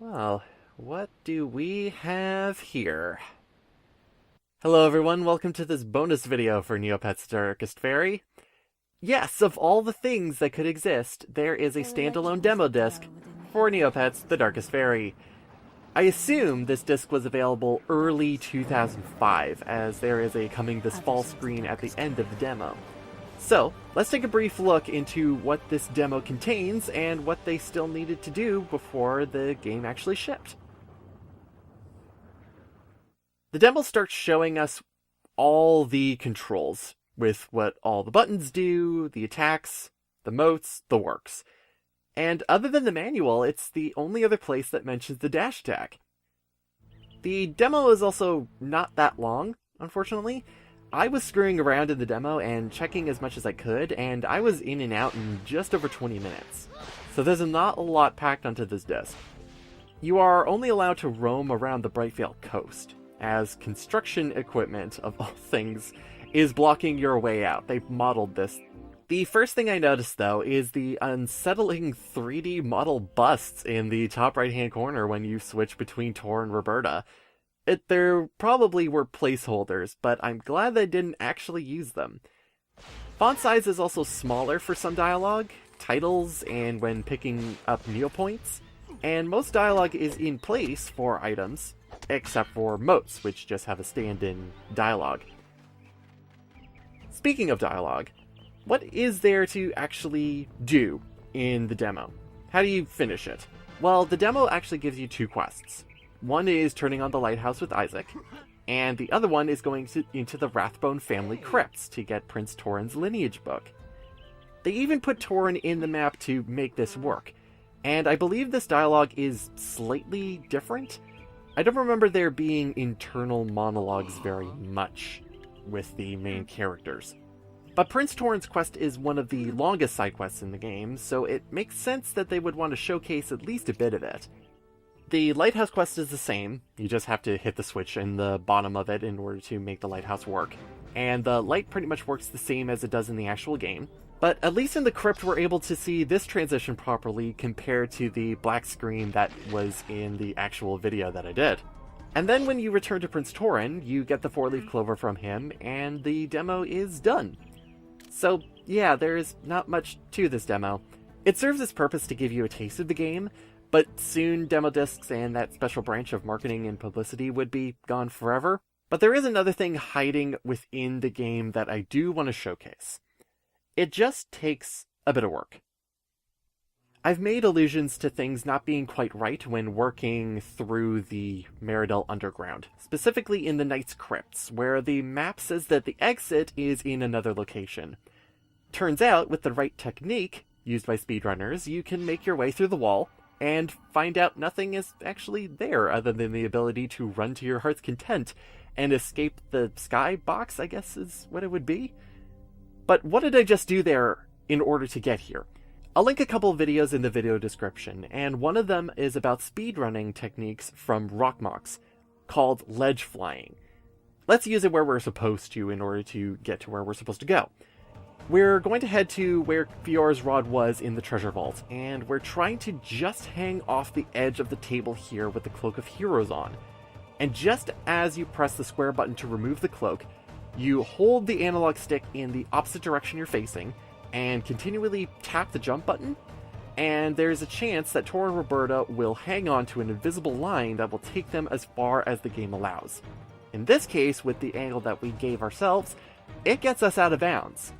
Well, what do we have here? Hello everyone, welcome to this bonus video for Neopets Darkest Faerie. Yes, of all the things that could exist, there is a standalone demo disc for Neopets The Darkest Faerie. I assume this disc was available early 2005, as there is a coming this fall screen at the end of the demo. So, let's take a brief look into what this demo contains and what they still needed to do before the game actually shipped. The demo starts showing us all the controls, with what all the buttons do, the attacks, the motes, the works. And other than the manual, it's the only other place that mentions the dash attack. The demo is also not that long, unfortunately. I was screwing around in the demo and checking as much as I could, and I was in and out in just over 20 minutes. So there's not a lot packed onto this disc. You are only allowed to roam around the Brightvale coast, as construction equipment, of all things, is blocking your way out. They've modeled this. The first thing I noticed, though, is the unsettling 3D model busts in the top right-hand corner when you switch between Tor and Roberta. There probably were placeholders, but I'm glad they didn't actually use them. Font size is also smaller for some dialogue, titles, and when picking up neopoints, and most dialogue is in place for items, except for motes, which just have a stand-in dialogue. Speaking of dialogue, what is there to actually do in the demo? How do you finish it? Well, the demo actually gives you two quests. One is turning on the lighthouse with Isaac, and the other one is going into the Rathbone family crypts to get Prince Tauren's lineage book. They even put Tauren in the map to make this work, and I believe this dialogue is slightly different. I don't remember there being internal monologues very much with the main characters. But Prince Tauren's quest is one of the longest side quests in the game, so it makes sense that they would want to showcase at least a bit of it. The lighthouse quest is the same, you just have to hit the switch in the bottom of it in order to make the lighthouse work. And the light pretty much works the same as it does in the actual game. But at least in the crypt we're able to see this transition properly compared to the black screen that was in the actual video that I did. And then when you return to Prince Tauren, you get the 4-leaf clover from him, and the demo is done. So yeah, there is not much to this demo. It serves its purpose to give you a taste of the game, but soon demo discs and that special branch of marketing and publicity would be gone forever. But there is another thing hiding within the game that I do want to showcase. It just takes a bit of work. I've made allusions to things not being quite right when working through the Meridell Underground, specifically in the Knight's Crypts, where the map says that the exit is in another location. Turns out, with the right technique, used by speedrunners, you can make your way through the wall, and find out nothing is actually there other than the ability to run to your heart's content and escape the sky box, I guess is what it would be. But what did I just do there in order to get here? I'll link a couple of videos in the video description, and one of them is about speedrunning techniques from rocmox, called ledge flying. Let's use it where we're supposed to in order to get to where we're supposed to go. We're going to head to where Fiora's rod was in the treasure vault, and we're trying to just hang off the edge of the table here with the Cloak of Heroes on. And just as you press the square button to remove the cloak, you hold the analog stick in the opposite direction you're facing, and continually tap the jump button, and there's a chance that Tor and Roberta will hang on to an invisible line that will take them as far as the game allows. In this case, with the angle that we gave ourselves, it gets us out of bounds.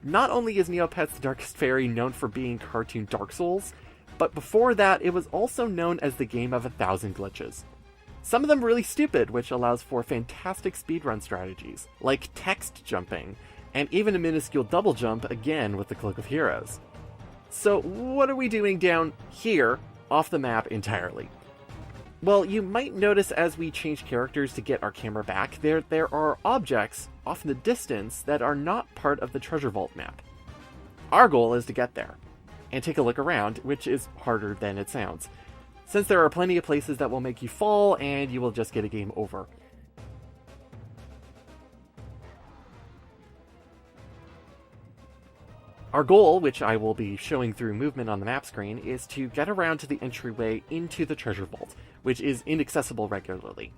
Not only is Neopets The Darkest Faerie known for being cartoon Dark Souls, but before that it was also known as the game of 1,000 glitches. Some of them really stupid, which allows for fantastic speedrun strategies, like text jumping, and even a minuscule double jump again with the Cloak of Heroes. So what are we doing down here, off the map entirely? Well, you might notice as we change characters to get our camera back, there are objects off in the distance that are not part of the treasure vault map. Our goal is to get there, and take a look around, which is harder than it sounds, since there are plenty of places that will make you fall and you will just get a game over. Our goal, which I will be showing through movement on the map screen, is to get around to the entryway into the treasure vault, which is inaccessible regularly.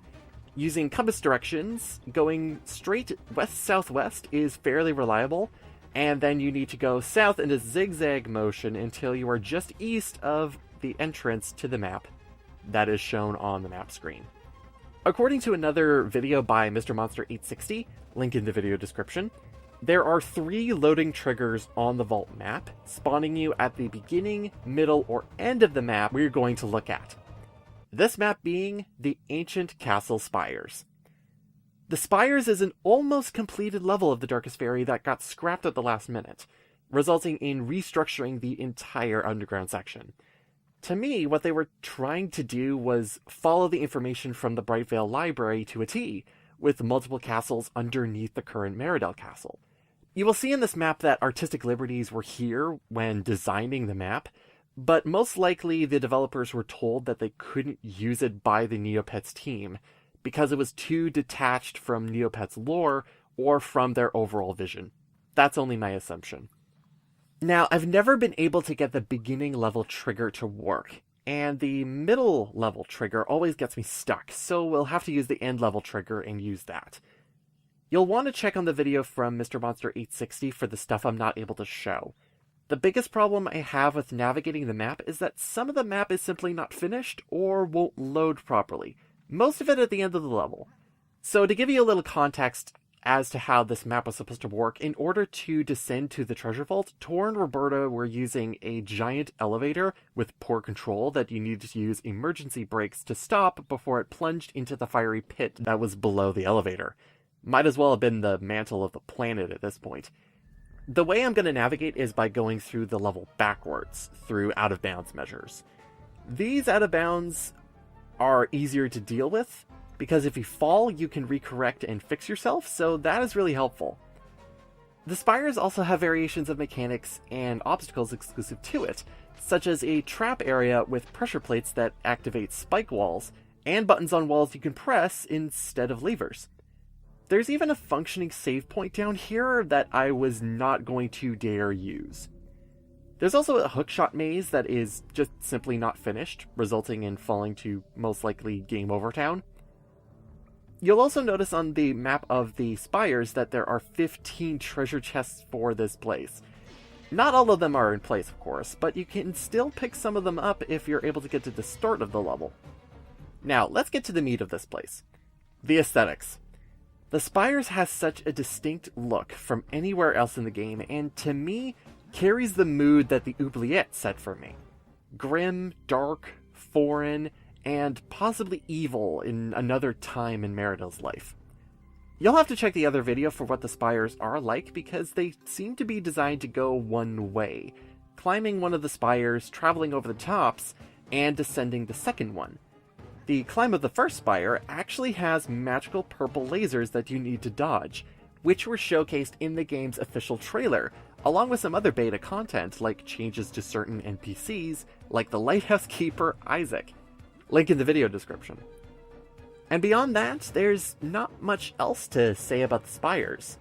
Using compass directions, going straight west-southwest is fairly reliable, and then you need to go south in a zigzag motion until you are just east of the entrance to the map that is shown on the map screen. According to another video by Mr. Monster 860, link in the video description, there are 3 loading triggers on the vault map, spawning you at the beginning, middle, or end of the map we're going to look at. This map being the Ancient Castle Spires. The Spires is an almost completed level of the Darkest Faerie that got scrapped at the last minute, resulting in restructuring the entire underground section. To me, what they were trying to do was follow the information from the Brightvale Library to a T, with multiple castles underneath the current Meridell castle. You will see in this map that artistic liberties were here when designing the map, but most likely the developers were told that they couldn't use it by the Neopets team, because it was too detached from Neopets lore or from their overall vision. That's only my assumption. Now, I've never been able to get the beginning level trigger to work, and the middle level trigger always gets me stuck, so we'll have to use the end level trigger and use that. You'll want to check on the video from Mr. Monster 860 for the stuff I'm not able to show. The biggest problem I have with navigating the map is that some of the map is simply not finished or won't load properly, most of it at the end of the level. So to give you a little context as to how this map was supposed to work, in order to descend to the treasure vault, Tor and Roberta were using a giant elevator with poor control that you needed to use emergency brakes to stop before it plunged into the fiery pit that was below the elevator. Might as well have been the mantle of the planet at this point. The way I'm going to navigate is by going through the level backwards, through out-of-bounds measures. These out-of-bounds are easier to deal with, because if you fall, you can recorrect and fix yourself, so that is really helpful. The spires also have variations of mechanics and obstacles exclusive to it, such as a trap area with pressure plates that activate spike walls, and buttons on walls you can press instead of levers. There's even a functioning save point down here that I was not going to dare use. There's also a hookshot maze that is just simply not finished, resulting in falling to most likely game over town. You'll also notice on the map of the spires that there are 15 treasure chests for this place. Not all of them are in place, of course, but you can still pick some of them up if you're able to get to the start of the level. Now, let's get to the meat of this place. The aesthetics. The Spires has such a distinct look from anywhere else in the game, and to me, carries the mood that the oubliettes set for me. Grim, dark, foreign, and possibly evil in another time in Meridell's life. You'll have to check the other video for what the Spires are like, because they seem to be designed to go one way, climbing one of the spires, traveling over the tops, and descending the second one. The climb of the first spire actually has magical purple lasers that you need to dodge, which were showcased in the game's official trailer, along with some other beta content like changes to certain NPCs, like the lighthouse keeper Isaac. Link in the video description. And beyond that, there's not much else to say about the spires.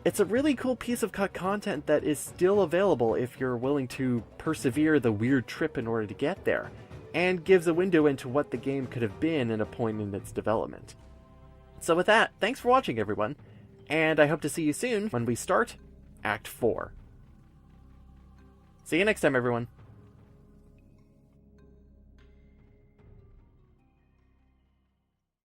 It's a really cool piece of cut content that is still available if you're willing to persevere the weird trip in order to get there, and gives a window into what the game could have been at a point in its development. So with that, thanks for watching everyone, and I hope to see you soon when we start Act 4. See you next time everyone.